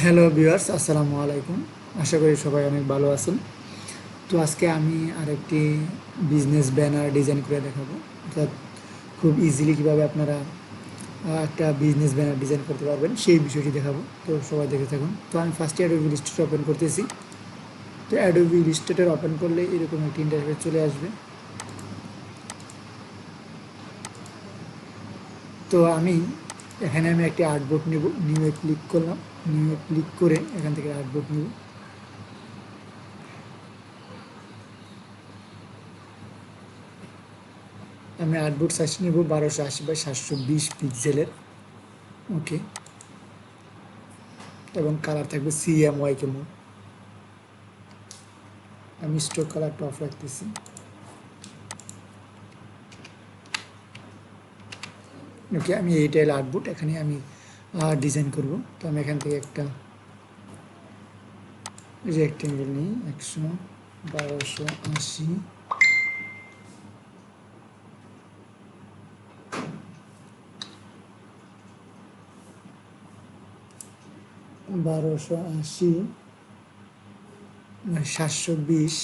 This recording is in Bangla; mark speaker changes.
Speaker 1: হ্যালো ভিউয়ার্স, আসসালামু আলাইকুম। আশা করি সবাই অনেক ভালো আছেন। তো আজকে আমি আরেকটি বিজনেস ব্যানার ডিজাইন করে দেখাবো, অর্থাৎ খুব ইজিলি কীভাবে আপনারা একটা বিজনেস ব্যানার ডিজাইন করতে পারবেন সেই বিষয়টি দেখাবো। তো সবাই দেখে থাকুন। তো আমি ফার্স্টে অ্যাডোবি ইলাস্ট্রেটর ওপেন করতেছি। তো অ্যাডোবি ইলাস্ট্রেটর ওপেন করলে এরকম একটি ইন্টারফেস চলে আসবে। তো এখানে একটি আর্টবোর্ড নেব, নিউ ক্লিক করলাম। নিউ ক্লিক করে এখান থেকে আর্টবোর্ড নেব। আমি আর্টবোর্ড সাইজ নেব 1280 বাই 720 পিক্সেলের। ওকে, এবং কালার থাকবে CMYK মোড। আমি স্ট্রোক কালারটা অফ রাখতেছি। ওকে, আমি এই টাইল আর্টবোর্ড এখানে আমি ডিজাইন করব। তো আমি এখান থেকে একটা রেক্টেঙ্গেল নিই 1280 1280 720